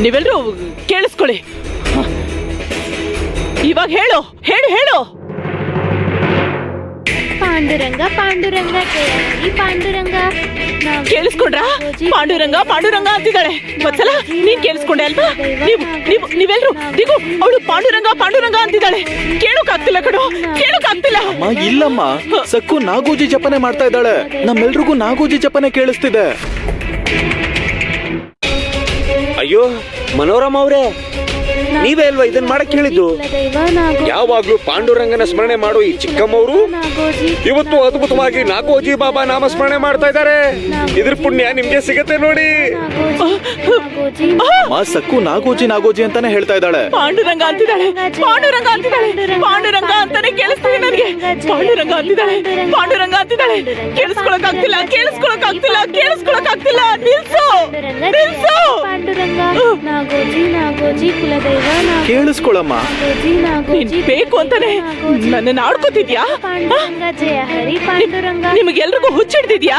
ನೀವೆಲ್ಲರೂ ಕೇಳಿಸ್ಕೊಳ್ಳಿ. ಇವಾಗ ಹೇಳು ಹೇಳು ಹೇಳು. ಪಾಂಡುರಂಗ ಪಾಂಡುರಂಗ ಜಯ ಹರಿ ಪಾಂಡುರಂಗ. ಕೇಳಿಸ್ಕೊಂಡ್ರಾ? ಪಾಂಡುರಂಗ ಪಾಂಡುರಂಗ ಅಂತಿದ್ದಾಳೆ. ಒಂದ್ಸಲ ನೀನ್ ಕೇಳಿಸ್ಕೊಂಡೆ ಅಲ್ವಾ? ನೀವೆಲ್ರು ದಿಗು ಅವಳು ಪಾಂಡುರಂಗ ಪಾಂಡುರಂಗ ಅಂತಿದ್ದಾಳೆ. ಕೇಳೋಕಾಗ್ತಿಲ್ಲ ಕಣೋ, ಕೇಳೋಕಾಗ್ತಿಲ್ಲ. ಅಮ್ಮ ಇಲ್ಲಮ್ಮ, ಸಕ್ಕು ನಾಗೋಜಿ ಜಪನೆ ಮಾಡ್ತಾ ಇದ್ದಾಳೆ. ನಮ್ಮೆಲ್ರಿಗೂ ನಾಗೋಜಿ ಜಪನೆ ಕೇಳಿಸ್ತಿದೆ. ಅಯ್ಯೋ ಮನೋರಮ ಅವ್ರೆ, ನೀವೇ ಅಲ್ವಾ ಇದನ್ ಮಾಡಕ್ ಹೇಳಿದ್ದು? ಯಾವಾಗ್ಲೂ ಪಾಂಡುರಂಗನ ಸ್ಮರಣೆ ಮಾಡೋ ಈ ಚಿಕ್ಕಮ್ಮವರು ಇವತ್ತು ಅದ್ಭುತವಾಗಿ ನಾಗೋಜಿ ಬಾಬಾ ನಾಮ ಸ್ಮರಣೆ ಮಾಡ್ತಾ ಇದ್ದಾರೆ. ಇದ್ರ ಪುಣ್ಯ ನಿಮ್ಗೆ ಸಿಗತ್ತೆ ನೋಡಿ. ಸಕ್ಕು ನಾಗೋಜಿ ನಾಗೋಜಿ ಅಂತಾನೆ ಹೇಳ್ತಾ ಇದ್ದಾಳೆ. ಪಾಂಡುರಂಗ ಅಂತಿದ್ದಾಳೆ, ಪಾಂಡುರಂಗ ಅಂತಿದ್ದಾಳೆ, ಪಾಂಡುರಂಗ ಅಂತಾನೆ ಕೇಳಿಸ್ತಿದೆ ನನಗೆ. ಪಾಂಡುರಂಗ ಅಂತಿದ್ದಾಳೆ, ಪಾಂಡುರಂಗ ಅಂತಿದ್ದಾಳೆ. ಕೇಳಿಸ್ಕೊಳಕ್ಕಾಗ್ತಿಲ್ಲ, ಕೇಳಿಸ್ಕೊಳಕ್ಕಾಗ್ತಿಲ್ಲ, ಕೇಳಿಸ್ಕೊಳಕ್ಕಾಗ್ತಿಲ್ಲ. ನಿಲ್ಸು ನಿಲ್ಸು. ಪಾಂಡುರಂಗ ನಾಗೋಜಿ ನಾಗೋಜಿ ಕುಲದೈವ ಕೇಳಿಸ್ಕೊಳಮ್ಮ. ನೀನ್ ಬೇಕು ಅಂತಾನೆ ನನ್ನ ಆಡ್ಕೋತಿದ್ಯಾ? ಪಾಂಡುರಂಗ ಜಯ ಹರಿ ಪಾಂಡುರಂಗ. ನಿಮಗೆಲ್ರಿಗೂ ಹುಚ್ಚಿಡ್ದಿದ್ಯಾ?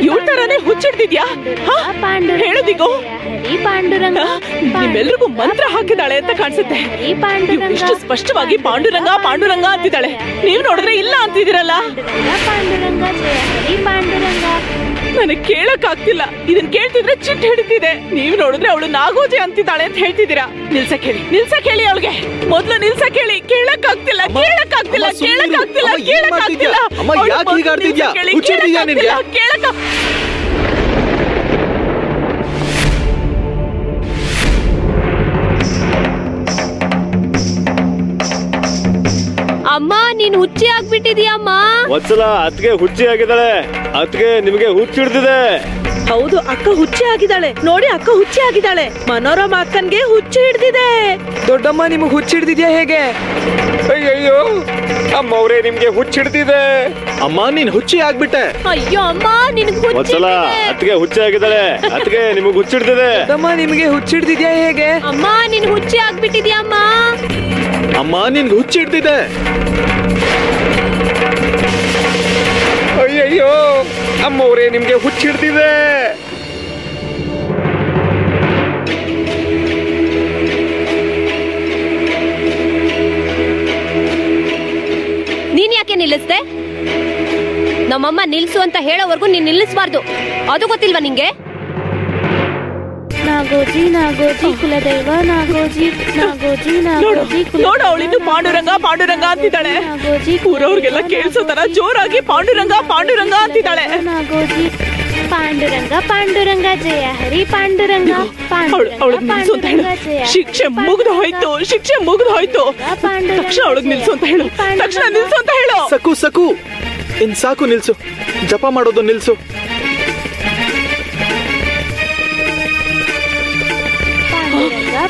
ಇವ್ರ ತರಾನೇ ಹುಚ್ಚಿಡ್ದಿದ್ಯಾ? ಹೇಳೋದಿಗೋ. ಪಾಂಡುರಂಗ ನಿಮ್ಮೆಲ್ರಿಗೂ ಮಂತ್ರ ಹಾಕಿದಾಳೆ ಅಂತ ಕಾಣಿಸುತ್ತೆ. ಇಷ್ಟು ಸ್ಪಷ್ಟವಾಗಿ ಪಾಂಡುರಂಗ ಪಾಂಡುರಂಗ ಅಂತಿದ್ದಾಳೆ. ನೀವ್ ನೋಡಿದ್ರೆ ಇಲ್ಲ ಅಂತಿದಿರಲ್ಲ. ಪಾಂಡುರಂಗ ಜಯ ಹರಿ ಪಾಂಡುರಂಗ. ನನಗ್ ಕೇಳಕ್ ಆಗ್ತಿಲ್ಲ. ಇದನ್ ಕೇಳ್ತಿದ್ರೆ ಚಿಟ್ ಹಿಡಿತಿದೆ. ನೀವ್ ನೋಡಿದ್ರೆ ಅವಳು ನಾಗೋಜಿ ಅಂತಿದ್ದಾಳೆ ಅಂತ ಹೇಳ್ತಿದ್ದೀರಾ. ನಿಲ್ಸಕ್ ಹೇಳಿ, ನಿಲ್ಸಕ್ ಹೇಳಿ ಅವಳಿಗೆ. ಮೊದ್ಲು ನಿಲ್ಸಕ್ ಹೇಳಿ. ಕೇಳಕ್ ಆಗ್ತಿಲ್ಲ, ಕೇಳಕ್ ಆಗ್ತಿಲ್ಲ, ಕೇಳಕ್ ಆಗ್ತಿಲ್ಲ, ಕೇಳಕ್ ಆಗ್ತಿಲ್ಲ. ಕೇಳಕ್ ಅಮ್ಮ ನೀನ್ ಹುಚ್ಚಿ ಆಗ್ಬಿಟ್ಟಿದ್ಯಮ್ಮ. ಒಂದ್ಸಲ ಅತ್ಗೆ ಹುಚ್ಚಿ ಆಗಿದ್ದಾಳೆ. ಅತ್ಗೆ ನಿಮ್ಗೆ ಹುಚ್ಚಿಡ್ದಿದೆ. ಹೌದು, ಅಕ್ಕ ಹುಚ್ಚಿ ಆಗಿದ್ದಾಳೆ. ನೋಡಿ, ಅಕ್ಕ ಹುಚ್ಚಿ ಆಗಿದ್ದಾಳೆ. ಮನೋರಮ ಅಕ್ಕನ್ಗೆ ಹುಚ್ಚಿ ಹಿಡ್ದಿದೆ. ದೊಡ್ಡಮ್ಮ ನಿಮಗ್ ಹುಚ್ಚಿಡ್ದಿದ್ಯಾ ಹೇಗೆ? ಅಯ್ಯಯ್ಯೋ ಅಮ್ಮವ್ರೆ, ನಿಮ್ಗೆ ಹುಚ್ಚಿಡ್ದಿದೆ. ಅಮ್ಮ ನೀನ್ ಹುಚ್ಚಿ ಆಗ್ಬಿಟ್ಟೆ. ಅಯ್ಯೋ ಅಮ್ಮ ನಿನಗ್ ಒಂದ್ಸಲ ಅತ್ಗೆ ಹುಚ್ಚಿ ಆಗಿದ್ದಾಳೆ. ಅತ್ಗೆ ನಿಮಗ್ ಹುಚ್ಚಿಡ್ದಿದೆ. ದೊಡ್ಡಮ್ಮ ನಿಮ್ಗೆ ಹುಚ್ಚಿಡ್ದಿದ್ಯಾ ಹೇಗೆ? ಅಮ್ಮ ನೀನ್ ಹುಚ್ಚಿ ಆಗ್ಬಿಟ್ಟಿದ್ಯಮ್ಮ. ಅಮ್ಮ ನಿನ್ಗೆ ಹುಚ್ಚಿ ಹಿಡ್ದಿದೆ. ಅಯ್ಯಯ್ಯೋ ಅಮ್ಮವ್ರೆ, ನಿಮ್ಗೆ ಹುಚ್ಚಿಡ್ದಿದೆ. ನೀನ್ ಯಾಕೆ ನಿಲ್ಲಿಸ್ದೆ? ನಮ್ಮಮ್ಮ ನಿಲ್ಸು ಅಂತ ಹೇಳೋವರೆಗೂ ನೀನ್ ನಿಲ್ಲಿಸಬಾರ್ದು. ಅದು ಗೊತ್ತಿಲ್ವಾ ನಿಂಗೆ? ನಾಗೋಜಿ ನಾಗೋಜಿ ಕುಲದೈವ ನಾಗೋಜಿ ನಾಗೋಜಿ ನಾಗೋಜಿ ನೋಡು, ಅವಳಿದ್ದು ಪಾಂಡುರಂಗ ಪಾಂಡುರಂಗ ಅಂತಿದ್ದಾಳೆ. ನಾಗೋಜಿ ಊರವ್ರಿಗೆಲ್ಲ ಕೇಳಿಸೋ ತರ ಜೋರಾಗಿ ಪಾಂಡುರಂಗ ಪಾಂಡುರಂಗ ಅಂತಿದ್ದಾಳೆ. ನಾಗೋಜಿ ಪಾಂಡುರಂಗ ಪಾಂಡುರಂಗ ಜಯ ಹರಿ ಪಾಂಡುರಂಗ. ಅವಳಿಗೆ ನಿಲ್ಸು ಅಂತ ಹೇಳು. ಶಿಕ್ಷೆ ಮುಗಿದು ಹೋಯ್ತು, ಶಿಕ್ಷೆ ಮುಗಿದು ಹೋಯ್ತು. ತಕ್ಷಣ ಅವಳಿಗೆ ನಿಲ್ಸು ಅಂತ ಹೇಳು. ತಕ್ಷಣ ನಿಲ್ಸು ಅಂತ ಹೇಳು. ಸಕ್ಕು ಸಕ್ಕು, ಇನ್ ಸಾಕು, ನಿಲ್ಸು. ಜಪ ಮಾಡೋದು ನಿಲ್ಸು.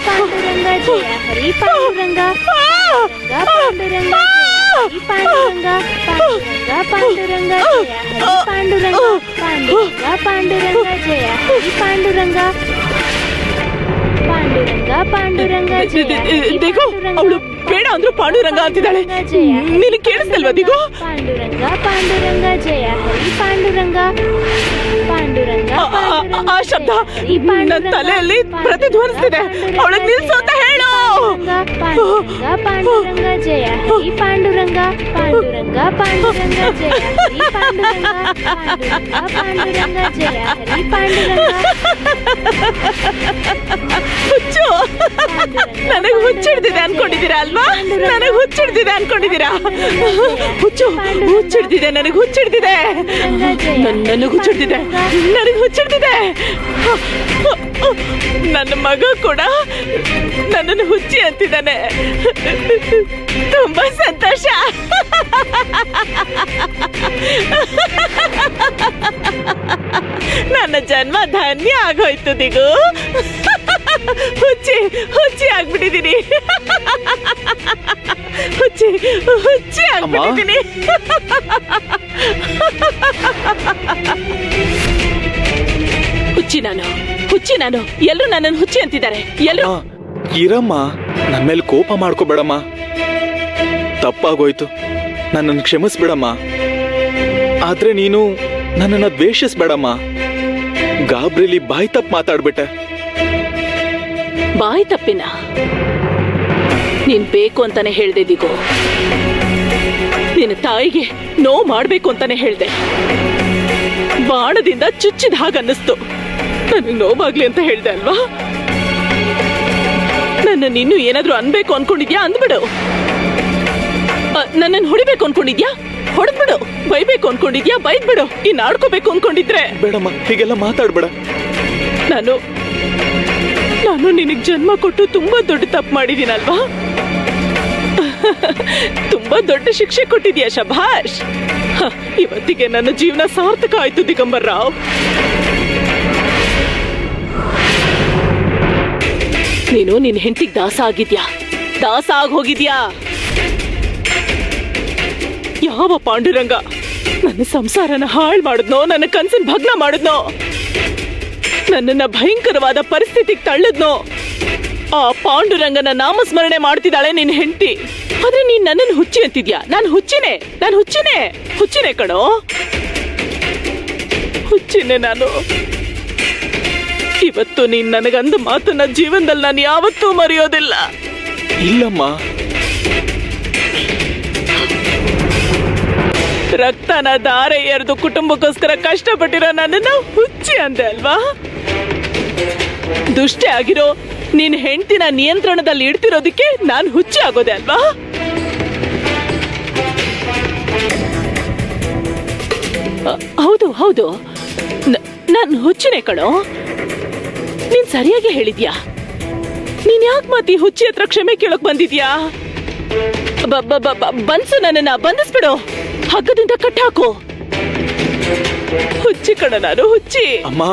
ಪಾಂಡುರಂಗ ಜಯ ಹರಿ ಪಾಂಡುರಂಗ. ಪಾಂಡುರಂಗ ಪಾಂಡುರಂಗ ಪಾಂಡುರಂಗ ಜಯ ಹರಿ ಪಾಂಡುರಂಗ. ಪಾಂಡುರಂಗ ಪಾಂಡುರಂಗ ಜಯ ಹರಿ ಪಾಂಡುರಂಗ. ಪಾಂಡುರಂಗ ಪಾಂಡುರಂಗ ಜಯ ಹರಿ ದಿಗು, ಅವಳು ಬೇಡ ಅಂದ್ರು ಪಾಂಡುರಂಗ ಅಂತಿದ್ದಾಳೆ. ನಿನಗೆ ಕೇಳಿಸ್ತಿಲ್ವಾ ದಿಗು? ಪಾಂಡುರಂಗ ಪಾಂಡುರಂಗ ಜಯ ಹರಿ ಪಾಂಡುರಂಗ. ಪಾಂಡುರಂಗ ಆ ಶಬ್ದ ನನ್ನ ತಲೆಯಲ್ಲಿ ಪ್ರತಿಧ್ವನಿಸ್ತಿದೆ. ಅವಳಿಗೆ ನಿಲ್ಸು ಅಂತ ಹೇಳು. ಪಾಂಡುರಂಗ ಪಾಂಡುರಂಗ ಜಯ ಹರಿ ಪಾಂಡುರಂಗ. ಪಾಂಡುರಂಗ ಪಾಂಡುರಂಗ ಜಯ ಹರಿ ಪಾಂಡುರಂಗ. ಪಾಂಡುರಂಗ ಜಯ ಹರಿ ಪಾಂಡುರಂಗ. ಹುಚ್ಚು, ನನಗೆ ಹುಚ್ಚಿಡ್ದಿದೆ ಅನ್ಕೊಂಡಿದ್ದೀರಾ ಅಲ್ವಾ? ನನಗೆ ಹುಚ್ಚಿಡ್ದಿದೆ ಅನ್ಕೊಂಡಿದ್ದೀರಾ? ಹುಚ್ಚು ಹುಚ್ಚಿಡ್ದಿದೆ, ನನಗೆ ಹುಚ್ಚಿಡ್ದಿದೆ, ನನಗೆ ಹುಚ್ಚಿಡ್ದಿದೆ, ನನಗೆ ಹುಚ್ಚಿಡ್ದಿದೆ. ನನ್ನ ಮಗ ಕೂಡ ನನ್ನನ್ನು ಹುಚ್ಚಿ ಅಂತಿದ್ದಾನೆ. ತುಂಬಾ ಸಂತೋಷ. ನನ್ನ ಜನ್ಮ ಧನ್ಯ ಆಗೋಯ್ತು ದಿಗು. ಹುಚ್ಚಿ ಹುಚ್ಚಿ ಆಗ್ಬಿಟ್ಟಿದ್ದೀನಿ. ಹುಚ್ಚಿ ಹುಚ್ಚಿ ಆಗ್ಬಿಟ್ಟಿದ್ದೀನಿ. ಹುಚ್ಚಿ ನಾನು. ಎಲ್ರು ನನ್ನನ್ನು ಹುಚ್ಚಿ ಅಂತಿದ್ದಾರೆ. ಎಲ್ರು ಇರಮ್ಮ, ನನ್ನ ಮೇಲೆ ಕೋಪ ಮಾಡ್ಕೋಬೇಡಮ್ಮ. ತಪ್ಪಾಗೋಯ್ತು, ನನ್ನನ್ನು ಕ್ಷಮಿಸ್ಬಿಡಮ್ಮ. ಆದ್ರೆ ನೀನು ನನ್ನನ್ನ ದ್ವೇಷಿಸ್ಬೇಡಮ್ಮ. ಗಾಬ್ರಿಲಿ ಬಾಯ್ ತಪ್ಪು ಮಾತಾಡ್ಬಿಟ್ಟೆ. ಬಾಯಿ ತಪ್ಪಿನ ನೀನ್ ಬೇಕು ಅಂತಾನೆ ಹೇಳ್ದೆ ದಿಗು. ನಿನ್ನ ತಾಯಿಗೆ ನೋವು ಮಾಡ್ಬೇಕು ಅಂತಾನೆ ಹೇಳ್ದೆ. ಬಾಣದಿಂದ ಚುಚ್ಚಿದ ಹಾಗನ್ನಿಸ್ತು. ನನಗೆ ನೋವಾಗ್ಲಿ ಅಂತ ಹೇಳ್ದೆ ಅಲ್ವಾ? ನನ್ನ ನೀನು ಏನಾದ್ರೂ ಅನ್ಬೇಕು ಅನ್ಕೊಂಡಿದ್ಯಾ ಅಂದ್ಬಿಡು. ನನ್ನನ್ನು ಹೊಡಿಬೇಕು ಅನ್ಕೊಂಡಿದ್ಯಾ ಹೊಡೆದ್ಬಿಡು. ಬೈಬೇಕು ಅನ್ಕೊಂಡಿದ್ಯಾ ಬೈದ್ಬಿಡು. ಇನ್ ಆಡ್ಕೋಬೇಕು ಅನ್ಕೊಂಡಿದ್ರೆ ಬೇಡಮ್ಮ, ಹೀಗೆಲ್ಲ ಮಾತಾಡ್ಬೇಡ. ನಾನು ನಿನಗ್ ಜನ್ಮ ಕೊಟ್ಟು ತುಂಬಾ ದೊಡ್ಡ ತಪ್ಪು ಮಾಡಿದೀನಲ್ವಾ? ತುಂಬಾ ದೊಡ್ಡ ಶಿಕ್ಷೆ ಕೊಟ್ಟಿದ್ಯಾ. ಶಭಾಷ್. ಇವತ್ತಿಗೆ ನನ್ನ ಜೀವನ ಸಾರ್ಥಕ ಆಯ್ತು ದಿಗಂಬರ್ ರಾವ್. ನೀನು ನಿನ್ನ ಹೆಂಡತಿಗೆ ದಾಸ ಆಗಿದ್ಯಾ, ದಾಸ ಆಗಿ ಹೋಗಿದ್ಯಾ. ಯಾವ ಪಾಂಡುರಂಗ ನನ್ನ ಸಂಸಾರನ ಹಾಳು ಮಾಡಿದ್ನೋ, ನನ್ನ ಕನ್ಸನ್ ಭಗ್ನ ಮಾಡಿದ್ನೋ, ನನ್ನನ್ನ ಭಯಂಕರವಾದ ಪರಿಸ್ಥಿತಿಗೆ ತಳ್ಳಿದ್ನೋ, ಆ ಪಾಂಡುರಂಗನ ನಾಮಸ್ಮರಣೆ ಮಾಡ್ತಿದ್ದಾಳೆ ನಿನ್ನ ಹೆಂಡತಿ. ಆದ್ರೆ ನೀನ್ ನನ್ನನ್ನು ಹುಚ್ಚಿ ಅಂತಿದ್ಯಾ. ನಾನು ಹುಚ್ಚಿನೇ ಕಣೋ, ಹುಚ್ಚಿನೇ ನಾನು. ಇವತ್ತು ನೀನ್ ನನಗಂದ ಮಾತನ್ನ ಜೀವನದಲ್ಲಿ ನಾನು ಯಾವತ್ತೂ ಮರೆಯೋದಿಲ್ಲ. ಇಲ್ಲಮ್ಮ, ರಕ್ತನ ಧಾರೆ ಎರೆದು ಕುಟುಂಬಕ್ಕೋಸ್ಕರ ಕಷ್ಟಪಟ್ಟಿರೋ ನನ್ನನ್ನ ಹುಚ್ಚಿ ಅಂದೆ ಅಲ್ವಾ? ದುಷ್ಟೇ ಆಗಿರೋ ನಿನ್ ಹೆಂಡತಿನ ನಿಯಂತ್ರಣದಲ್ಲಿ ಇಡ್ತಿರೋದಕ್ಕೆ ನಾನು ಹುಚ್ಚಿ ಆಗೋದೆ ಅಲ್ವಾ? ಹೌದು, ನಾನು ಹುಚ್ಚಿನೇ ಕಣೋ. ನೀನ್ ಸರಿಯಾಗಿ ಹೇಳಿದ್ಯಾ. ನೀನ್ ಯಾಕೆ ಮತ್ತೆ ಹುಚ್ಚಿ ಹತ್ರ ಕ್ಷಮೆ ಕೇಳಕ್ ಬಂದಿದ್ಯಾ? ಬನ್ಸು, ನನ್ನನ್ನ ಬಂಧಿಸ್ಬಿಡು, ಹಗ್ಗದಿಂದ ಕಟ್ಟಾಕು. ಹುಚ್ಚಿ ಕಣ ನಾನು, ಹುಚ್ಚಿ. ಅಮ್ಮ,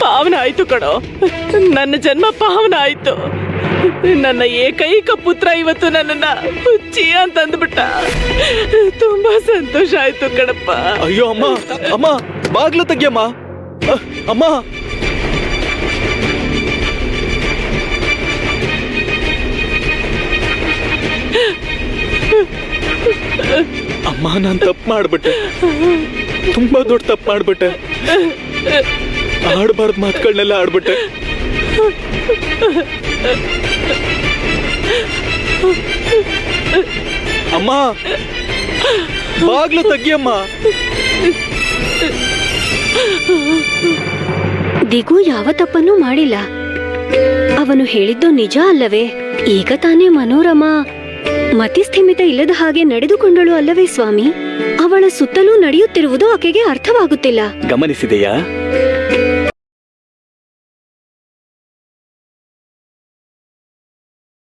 ಪಾವನ ಆಯ್ತು ಕಣೋ, ನನ್ನ ಜನ್ಮ ಪಾವನ ಆಯ್ತು. ನನ್ನ ಏಕೈಕ ಪುತ್ರ ಇವತ್ತು ನನ್ನನ್ನ ಹುಚ್ಚಿ ಅಂತಂದ್ಬಿಟ್ಟ. ತುಂಬಾ ಸಂತೋಷ ಆಯ್ತು ಕಣಪ್ಪ. ಅಯ್ಯೋ ಅಮ್ಮ, ಬಾಗ್ಲು ತೆಗಿಯಮ್ಮ. ಅಮ್ಮ, ಅಮ್ಮ, ನಾನ್ ತಪ್ಪು ಮಾಡ್ಬಿಟ್ಟೆ, ತುಂಬಾ ದೊಡ್ಡ ತಪ್ಪು ಮಾಡ್ಬಿಟ್ಟೆ. ಆಡ್ಬಾರ್ದು ಮಾತುಗಳನ್ನೆಲ್ಲ ಆಡ್ಬಿಟ್ಟೆ. ಅಮ್ಮ, ಬಾಗ್ಲು ತೆಗಿಯಮ್ಮ. ದಿಗು ಯಾವ ತಪ್ಪನ್ನೂ ಮಾಡಿಲ್ಲ. ಅವನು ಹೇಳಿದ್ದು ನಿಜ ಅಲ್ಲವೇ? ಈಗ ತಾನೇ ಮನೋರಮಾ ಮತಿಸ್ಥಿಮಿತ ಇಲ್ಲದ ಹಾಗೆ ನಡೆದುಕೊಂಡಳು ಅಲ್ಲವೇ ಸ್ವಾಮಿ? ಅವಳ ಸುತ್ತಲೂ ನಡೆಯುತ್ತಿರುವುದು ಆಕೆಗೆ ಅರ್ಥವಾಗುತ್ತಿಲ್ಲ. ಗಮನಿಸಿದೆಯಾ?